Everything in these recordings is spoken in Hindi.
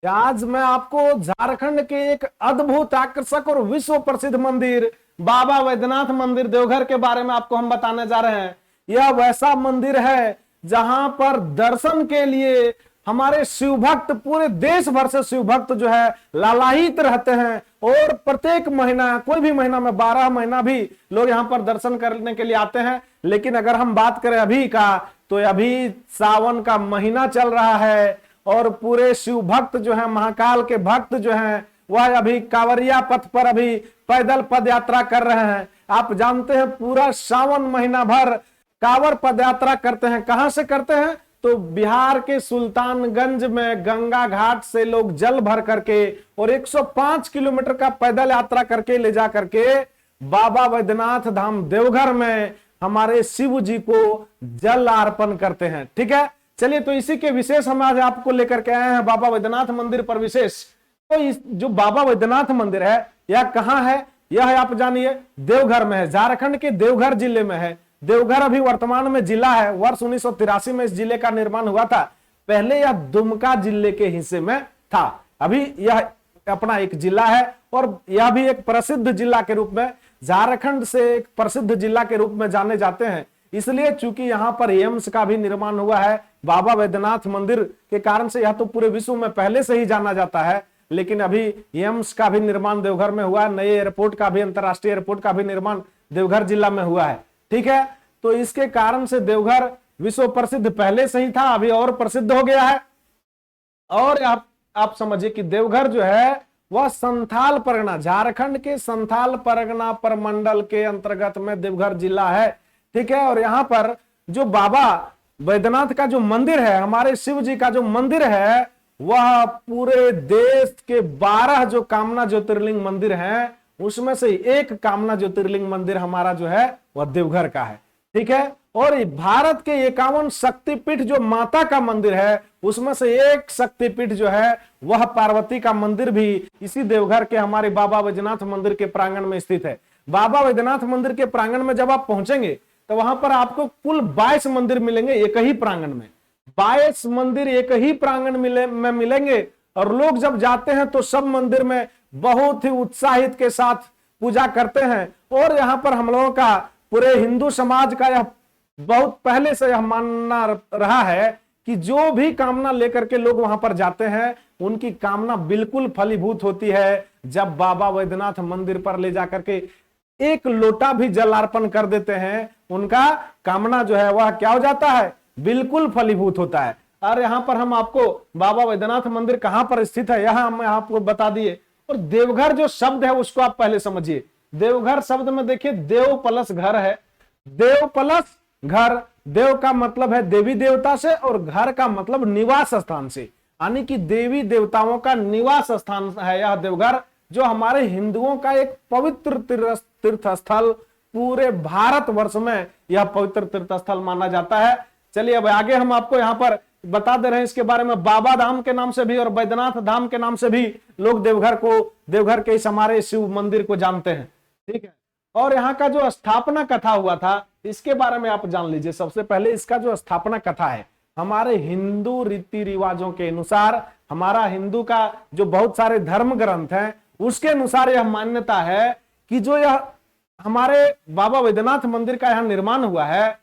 आज मैं आपको झारखंड के एक अद्भुत, आकर्षक और विश्व प्रसिद्ध मंदिर बाबा वैद्यनाथ मंदिर देवघर के बारे में आपको हम बताने जा रहे हैं। यह वैसा मंदिर है जहां पर दर्शन के लिए हमारे शिव भक्त, पूरे देश भर से शिव भक्त जो है लालायित रहते हैं। और प्रत्येक महीना, कोई भी महीना में 12 महीना भी लोग यहाँ पर दर्शन करने के लिए आते हैं। लेकिन अगर हम बात करें अभी का, तो अभी सावन का महीना चल रहा है और पूरे शिव भक्त जो है, महाकाल के भक्त जो हैं, वह अभी कांवरिया पथ पर अभी पैदल पद यात्रा कर रहे हैं। आप जानते हैं पूरा सावन महीना भर कांवर पद यात्रा करते हैं। कहां से करते हैं? तो बिहार के सुल्तानगंज में गंगा घाट से लोग जल भर करके और 105 किलोमीटर का पैदल यात्रा करके ले जा करके बाबा वैद्यनाथ धाम देवघर में हमारे शिव जी को जल अर्पण करते हैं। ठीक है, चलिए तो इसी के विशेष हम आज आपको लेकर के आए हैं बाबा वैद्यनाथ मंदिर पर विशेष। तो इस जो बाबा वैद्यनाथ मंदिर है यह कहाँ है? यह आप जानिए देवघर में है, झारखंड के देवघर जिले में है। देवघर अभी वर्तमान में जिला है। वर्ष 1983 में इस जिले का निर्माण हुआ था। पहले यह दुमका जिले के हिस्से में था, अभी यह अपना एक जिला है और यह भी एक प्रसिद्ध जिला के रूप में, झारखंड से एक प्रसिद्ध जिला के रूप में जाने जाते हैं। इसलिए चूंकि यहाँ पर एम्स का भी निर्माण हुआ है बाबा वैद्यनाथ मंदिर के कारण से, यह तो पूरे विश्व में पहले से ही जाना जाता है। लेकिन अभी एम्स का भी निर्माण देवघर में हुआ है, नए एयरपोर्ट का भी, अंतरराष्ट्रीय एयरपोर्ट का भी निर्माण देवघर जिला में हुआ है। ठीक है, तो इसके कारण से देवघर विश्व प्रसिद्ध पहले से ही था, अभी और प्रसिद्ध हो गया है। और आप समझिए कि देवघर जो है वह संथाल परगना, झारखंड के संथाल परगना प्रमंडल के अंतर्गत में देवघर जिला है। ठीक है, और यहाँ पर जो बाबा वैद्यनाथ का जो मंदिर है, हमारे शिव जी का जो मंदिर है, वह पूरे देश के 12 जो कामना ज्योतिर्लिंग मंदिर हैं उसमें से एक कामना ज्योतिर्लिंग मंदिर हमारा जो है वह देवघर का है। ठीक है, और भारत के 51 शक्तिपीठ जो माता का मंदिर है उसमें से एक शक्तिपीठ जो है वह पार्वती का मंदिर भी इसी देवघर के हमारे बाबा वैद्यनाथ मंदिर के प्रांगण में स्थित है। बाबा वैद्यनाथ मंदिर के प्रांगण में जब आप पहुंचेंगे तो वहां पर आपको कुल 22 मंदिर मिलेंगे एक ही प्रांगण में। 22 मंदिर एक ही प्रांगण में मिलेंगे और लोग जब जाते हैं तो सब मंदिर में बहुत ही उत्साहित के साथ पूजा करते हैं। और यहाँ पर हम लोगों का, पूरे हिंदू समाज का यह बहुत पहले से यह मानना रहा है कि जो भी कामना लेकर के लोग वहां पर जाते हैं उनकी कामना बिल्कुल फलीभूत होती है। जब बाबा वैद्यनाथ मंदिर पर ले जाकर के एक लोटा भी जल अर्पण कर देते हैं, उनका कामना जो है वह क्या हो जाता है? बिल्कुल फलीभूत होता है। और यहाँ पर हम आपको बाबा वैद्यनाथ मंदिर कहां पर स्थित है यह हम आपको बता दिए। और देवघर जो शब्द है उसको आप पहले समझिए। देवघर शब्द में देखिए देव प्लस घर है, देव प्लस घर। देव का मतलब है देवी देवता से और घर का मतलब निवास स्थान से, यानी कि देवी देवताओं का निवास स्थान है यह देवघर, जो हमारे हिंदुओं का एक पवित्र तीर्थ स्थल, पूरे भारत वर्ष में यह पवित्र तीर्थ स्थल माना जाता है। चलिए अब आगे हम आपको यहाँ पर बता दे रहे हैं इसके बारे में। बाबा धाम के नाम से भी और वैद्यनाथ धाम के नाम से भी लोग देवघर के इस हमारे शिव मंदिर को जानते हैं। ठीक है, और यहाँ का जो स्थापना कथा हुआ था इसके बारे में आप जान लीजिए। सबसे पहले इसका जो स्थापना कथा है, हमारे हिंदू रीति रिवाजों के अनुसार, हमारा हिंदू का जो बहुत सारे धर्म ग्रंथ हैं उसके अनुसार यह मान्यता है कि जो यह हमारे बाबा वैद्यनाथ मंदिर का यहां निर्माण हुआ है,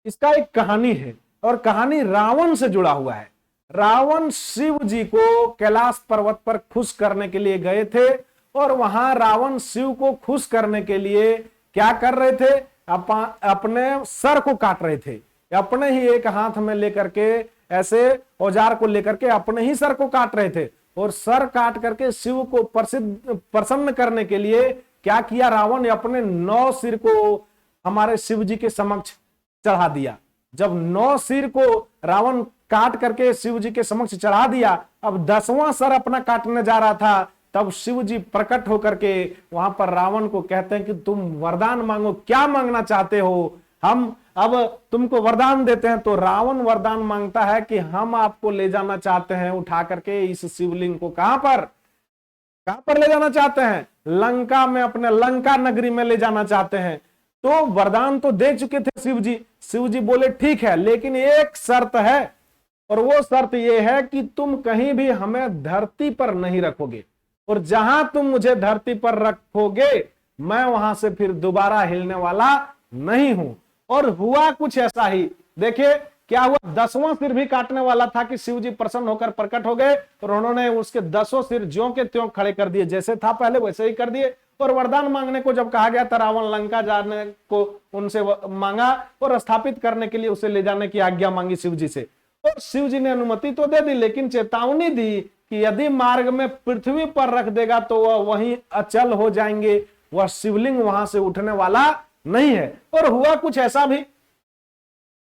इसका एक कहानी है और कहानी रावण से जुड़ा हुआ है। रावण शिव जी को कैलाश पर्वत पर खुश करने के लिए गए थे और वहां रावण शिव को खुश करने के लिए क्या कर रहे थे? अपने सर को काट रहे थे। अपने ही एक हाथ में लेकर के, ऐसे औजार को लेकर के अपने ही सर को काट रहे थे। और सर काट करके शिव को प्रसन्न करने के लिए क्या किया रावण? अपने 9 सिर को हमारे शिव जी के समक्ष चढ़ा दिया। जब 9 सिर को रावण काट करके शिव जी के समक्ष चढ़ा दिया, अब 10वां सर अपना काटने जा रहा था, तब शिव जी प्रकट होकर के वहां पर रावण को कहते हैं कि तुम वरदान मांगो, क्या मांगना चाहते हो, हम अब तुमको वरदान देते हैं। तो रावण वरदान मांगता है कि हम आपको ले जाना चाहते हैं उठा करके इस शिवलिंग को। कहां पर ले जाना चाहते हैं? लंका में, अपने लंका नगरी में ले जाना चाहते हैं। तो वरदान तो दे चुके थे शिव जी। शिव जी बोले ठीक है, लेकिन एक शर्त है। और वो शर्त ये है कि तुम कहीं भी हमें धरती पर नहीं रखोगे, और जहां तुम मुझे धरती पर रखोगे मैं वहां से फिर दोबारा हिलने वाला नहीं हूं। और हुआ कुछ ऐसा ही। देखिए क्या हुआ, 10वां सिर भी काटने वाला था कि शिव जी प्रसन्न होकर प्रकट हो गए और उन्होंने उसके 10 सिर ज्यों के त्यों खड़े कर दिए, जैसे था पहले वैसे ही कर दिए। और वरदान मांगने को जब कहा गया था, रावण लंका जाने को उनसे मांगा और स्थापित करने के लिए उसे ले जाने की आज्ञा मांगी शिव जी से। और शिव जी ने अनुमति तो दे दी, लेकिन चेतावनी दी कि यदि मार्ग में पृथ्वी पर रख देगा तो वह वहीं अचल हो जाएंगे, वह शिवलिंग वहां से उठने वाला नहीं है। और हुआ कुछ ऐसा भी,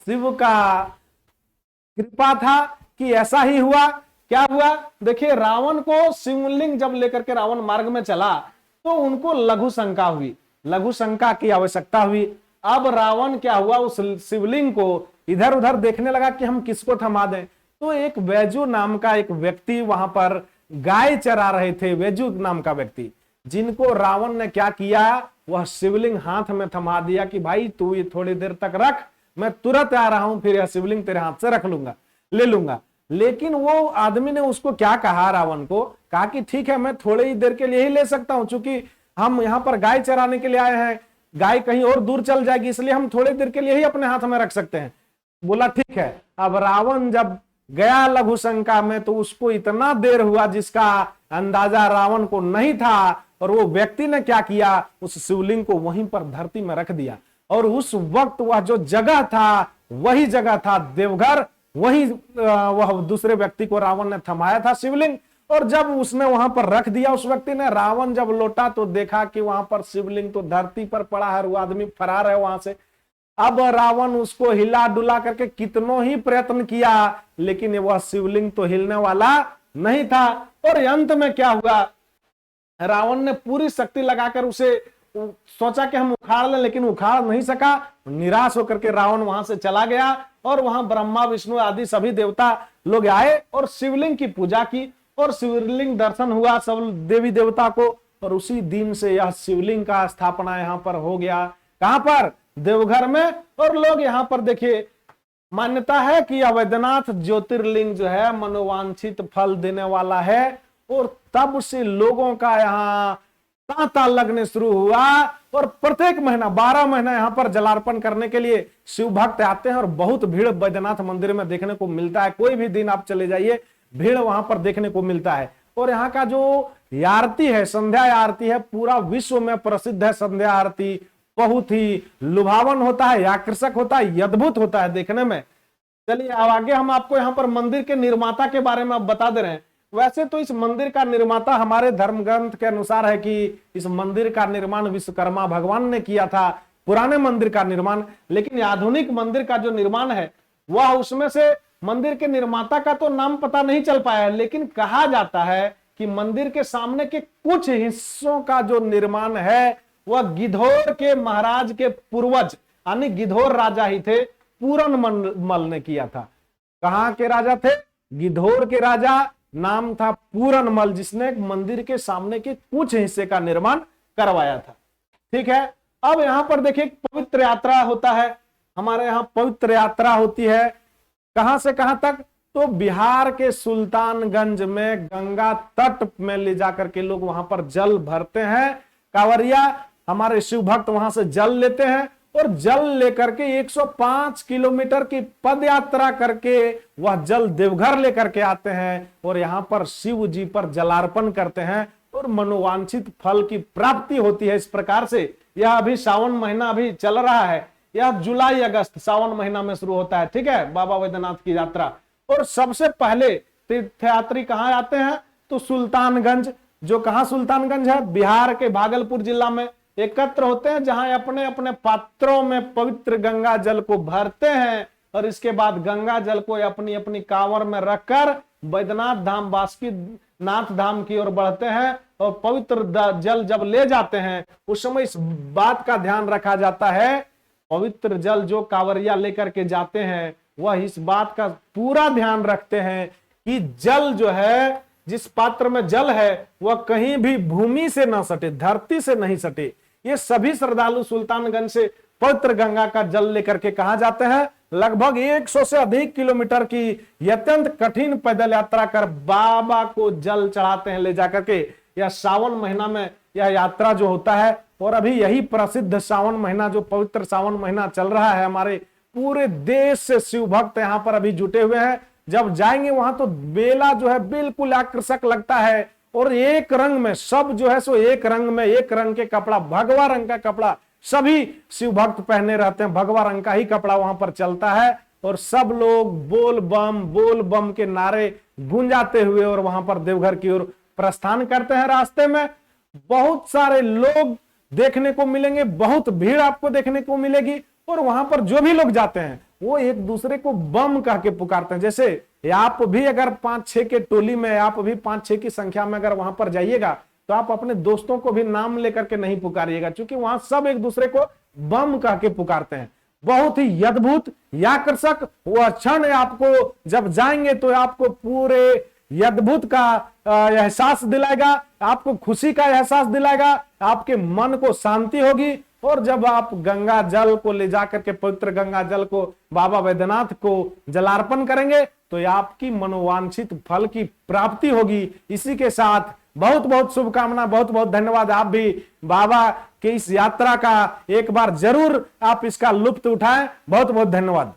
शिव का कृपा था कि ऐसा ही हुआ। क्या हुआ, देखिए रावण को शिवलिंग जब लेकर के रावण मार्ग में चला तो उनको लघु शंका हुई, लघु शंका की आवश्यकता हुई। अब रावण क्या हुआ, उस शिवलिंग को इधर उधर देखने लगा कि हम किसको थमा दें। तो एक वैजू नाम का एक व्यक्ति वहां पर गाय चरा रहे थे, वैजू नाम का व्यक्ति, जिनको रावण ने क्या किया, वह शिवलिंग हाथ में थमा दिया कि भाई तू ये थोड़ी देर तक रख, मैं तुरंत आ रहा हूं, फिर यह शिवलिंग तेरे हाथ से रख लूंगा, ले लूंगा। लेकिन वो आदमी ने उसको क्या कहा, रावण को कहा कि ठीक है मैं थोड़ी ही देर के लिए ही ले सकता हूं, क्योंकि हम यहाँ पर गाय चराने के लिए आए हैं, गाय कहीं और दूर चल जाएगी, इसलिए हम थोड़ी देर के लिए ही अपने हाथ में रख सकते हैं। बोला ठीक है। अब रावण जब गया लघु शंका में तो उसको इतना देर हुआ जिसका अंदाजा रावण को नहीं था, और वो व्यक्ति ने क्या किया, उस शिवलिंग को वहीं पर धरती में रख दिया। और उस वक्त वह जो जगह था वही जगह था देवघर, वही वह दूसरे व्यक्ति को रावण ने थमाया था शिवलिंग। और जब उसने वहां पर रख दिया उस व्यक्ति ने, रावण जब लौटा तो देखा कि वहां पर शिवलिंग तो धरती पर पड़ा है, वो आदमी फरार है वहां से। अब रावण उसको हिला डुला करके कितनों ही प्रयत्न किया, लेकिन वह शिवलिंग तो हिलने वाला नहीं था। और अंत में क्या हुआ, रावण ने पूरी शक्ति लगाकर उसे सोचा कि हम उखाड़ लें, लेकिन उखाड़ नहीं सका। निराश होकर के रावण वहां से चला गया और वहां ब्रह्मा विष्णु आदि सभी देवता लोग आए और शिवलिंग की पूजा की, और शिवलिंग दर्शन हुआ सब देवी देवता को। और उसी दिन से यह शिवलिंग का स्थापना यहाँ पर हो गया। कहां पर, देवघर में। और लोग यहाँ पर देखिए, मान्यता है कि अवैधनाथ ज्योतिर्लिंग जो है मनोवांछित फल देने वाला है, और तब से लोगों का यहाँ तांता लगने शुरू हुआ। और प्रत्येक महीना 12 महीना यहाँ पर जलार्पण करने के लिए शिव भक्त आते हैं, और बहुत भीड़ बैद्यनाथ मंदिर में देखने को मिलता है। कोई भी दिन आप चले जाइए, भीड़ वहां पर देखने को मिलता है। और यहाँ का जो आरती है, संध्या आरती है, पूरा विश्व में प्रसिद्ध है। संध्या आरती बहुत ही लुभावन होता है, आकर्षक होता है, अद्भुत होता है देखने में। चलिए अब आगे हम आपको यहाँ पर मंदिर के निर्माता के बारे में अब बता दे रहे हैं। वैसे तो इस मंदिर का निर्माता हमारे धर्म ग्रंथ के अनुसार है कि इस मंदिर का निर्माण विश्वकर्मा भगवान ने किया था, पुराने मंदिर का निर्माण। लेकिन आधुनिक मंदिर का जो निर्माण है वह, उसमें से मंदिर के निर्माता का तो नाम पता नहीं चल पाया है, लेकिन कहा जाता है कि मंदिर के सामने के कुछ हिस्सों का जो निर्माण है वह गिद्धौर के महाराज के पूर्वज यानी गिद्धौर राजा ही थे, पूरन मल ने किया था। कहां के राजा थे, गिद्धौर के राजा, नाम था पूरन मल, जिसने मंदिर के सामने के कुछ हिस्से का निर्माण करवाया था। ठीक है, अब यहां पर देखिए पवित्र यात्रा होता है, हमारे यहाँ पवित्र यात्रा होती है। कहां से कहां तक, तो बिहार के सुल्तानगंज में गंगा तट में ले जाकर के लोग वहां पर जल भरते हैं। कांवरिया हमारे शिव भक्त वहां से जल लेते हैं, और जल लेकर के 105 किलोमीटर की पद यात्रा करके वह जल देवघर लेकर के आते हैं, और यहाँ पर शिव जी पर जलार्पण करते हैं, और मनोवांछित फल की प्राप्ति होती है। इस प्रकार से यह अभी सावन महीना अभी चल रहा है, यह जुलाई अगस्त सावन महीना में शुरू होता है। ठीक है, बाबा वैद्यनाथ की यात्रा। और सबसे पहले तीर्थयात्री कहाँ आते हैं, तो सुल्तानगंज, जो कहाँ सुल्तानगंज है, बिहार के भागलपुर जिला में एकत्र होते हैं, जहां अपने अपने पात्रों में पवित्र गंगा जल को भरते हैं, और इसके बाद गंगा जल को अपनी अपनी कांवर में रखकर बैद्यनाथ धाम बासुकीनाथ धाम की ओर बढ़ते हैं। और पवित्र जल जब ले जाते हैं उस समय इस बात का ध्यान रखा जाता है, पवित्र जल जो कांवरिया लेकर के जाते हैं वह इस बात का पूरा ध्यान रखते हैं कि जल जो है, जिस पात्र में जल है वह कहीं भी भूमि से ना सटे, धरती से नहीं सटे। ये सभी श्रद्धालु सुल्तानगंज से पवित्र गंगा का जल लेकर के कहां जाते हैं, लगभग 100 से अधिक किलोमीटर की अत्यंत कठिन पैदल यात्रा कर बाबा को जल चढ़ाते हैं ले जाकर के। यह सावन महीना में यह यात्रा जो होता है, और अभी यही प्रसिद्ध सावन महीना, जो पवित्र सावन महीना चल रहा है, हमारे पूरे देश से शिव भक्त यहाँ पर अभी जुटे हुए हैं। जब जाएंगे वहां तो मेला जो है बिल्कुल आकर्षक लगता है, और एक रंग में सब जो है सो एक रंग में, एक रंग के कपड़ा, भगवा रंग का कपड़ा सभी शिव भक्त पहने रहते हैं, भगवा रंग का ही कपड़ा वहां पर चलता है, और सब लोग बोल बम के नारे गूंजाते हुए और वहां पर देवघर की ओर प्रस्थान करते हैं। रास्ते में बहुत सारे लोग देखने को मिलेंगे, बहुत भीड़ आपको देखने को मिलेगी, और वहां पर जो भी लोग जाते हैं वो एक दूसरे को बम कह के पुकारते हैं। जैसे आप भी अगर 5-6 के टोली में, आप भी 5-6 की संख्या में अगर वहां पर जाइएगा तो आप अपने दोस्तों को भी नाम लेकर के नहीं पुकारिएगा, क्योंकि वहां सब एक दूसरे को बम कह के पुकारते हैं। बहुत ही अद्भुत आकर्षक वह क्षण आपको जब जाएंगे तो आपको पूरे अद्भुत का एहसास दिलाएगा, आपको खुशी का एहसास दिलाएगा, आपके मन को शांति होगी। और जब आप गंगा जल को ले जाकर के, पवित्र गंगा जल को बाबा वैद्यनाथ को जलार्पण करेंगे तो आपकी मनोवांछित फल की प्राप्ति होगी। इसी के साथ बहुत बहुत शुभकामना, बहुत बहुत धन्यवाद। आप भी बाबा के इस यात्रा का एक बार जरूर आप इसका लुत्फ उठाएं। बहुत बहुत धन्यवाद।